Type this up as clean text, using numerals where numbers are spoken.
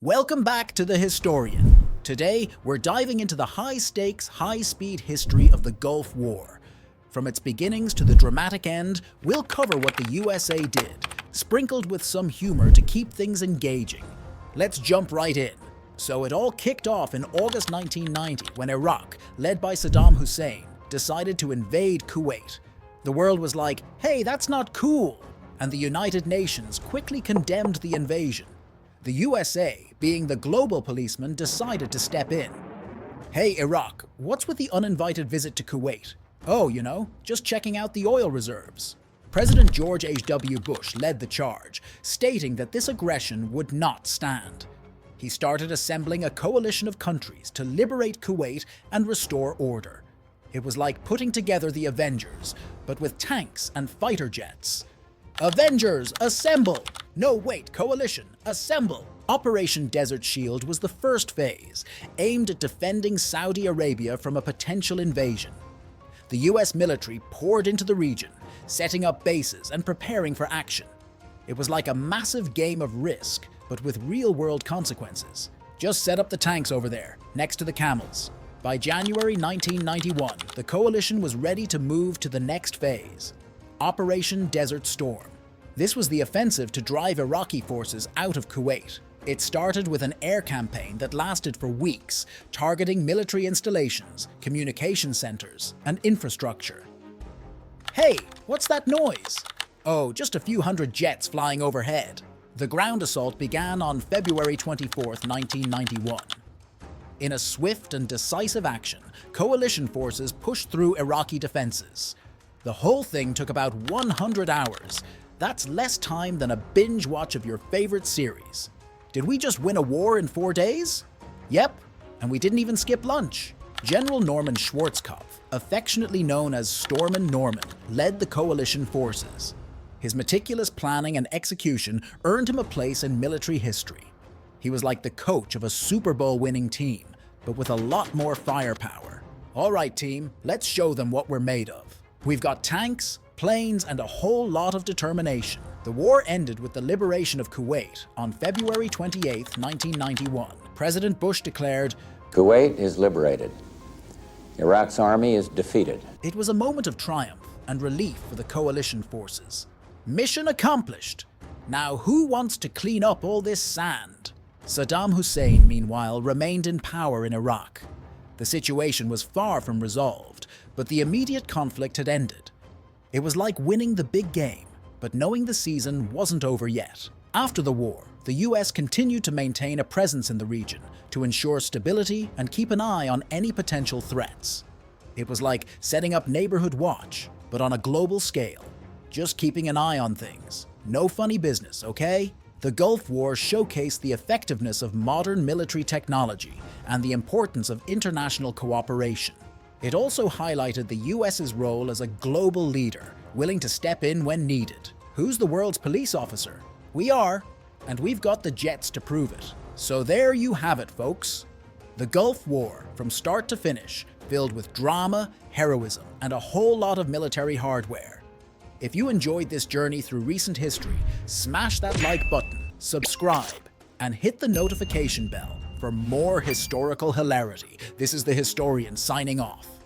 Welcome back to The Historian. Today, we're diving into the high-stakes, high-speed history of the Gulf War. From its beginnings to the dramatic end, we'll cover what the USA did, sprinkled with some humor to keep things engaging. Let's jump right in. So it all kicked off in August 1990 when Iraq, led by Saddam Hussein, decided to invade Kuwait. The world was like, hey, that's not cool, and the United Nations quickly condemned the invasion. The USA, being the global policeman, decided to step in. Hey Iraq, what's with the uninvited visit to Kuwait? Oh, just checking out the oil reserves. President George H.W. Bush led the charge, stating that this aggression would not stand. He started assembling a coalition of countries to liberate Kuwait and restore order. It was like putting together the Avengers, but with tanks and fighter jets. Avengers, assemble! No, wait, coalition, assemble! Operation Desert Shield was the first phase, aimed at defending Saudi Arabia from a potential invasion. The US military poured into the region, setting up bases and preparing for action. It was like a massive game of Risk, but with real-world consequences. Just set up the tanks over there, next to the camels. By January 1991, the coalition was ready to move to the next phase. Operation Desert Storm. This was the offensive to drive Iraqi forces out of Kuwait. It started with an air campaign that lasted for weeks, targeting military installations, communication centers, and infrastructure. Hey, what's that noise? Oh, just a few hundred jets flying overhead. The ground assault began on February 24, 1991. In a swift and decisive action, coalition forces pushed through Iraqi defenses. The whole thing took about 100 hours. That's less time than a binge watch of your favorite series. Did we just win a war in 4 days? Yep, and we didn't even skip lunch. General Norman Schwarzkopf, affectionately known as Stormin' Norman, led the coalition forces. His meticulous planning and execution earned him a place in military history. He was like the coach of a Super Bowl winning team, but with a lot more firepower. All right, team, let's show them what we're made of. We've got tanks, planes, and a whole lot of determination. The war ended with the liberation of Kuwait on February 28, 1991. President Bush declared, Kuwait is liberated. Iraq's army is defeated. It was a moment of triumph and relief for the coalition forces. Mission accomplished. Now who wants to clean up all this sand? Saddam Hussein, meanwhile, remained in power in Iraq. The situation was far from resolved, but the immediate conflict had ended. It was like winning the big game, but knowing the season wasn't over yet. After the war, the US continued to maintain a presence in the region to ensure stability and keep an eye on any potential threats. It was like setting up Neighborhood Watch, but on a global scale. Just keeping an eye on things. No funny business, okay? The Gulf War showcased the effectiveness of modern military technology and the importance of international cooperation. It also highlighted the US's role as a global leader, willing to step in when needed. Who's the world's police officer? We are, and we've got the jets to prove it. So there you have it, folks. The Gulf War, from start to finish, filled with drama, heroism, and a whole lot of military hardware. If you enjoyed this journey through recent history, smash that like button, subscribe, and hit the notification bell for more historical hilarity. This is The Historian signing off.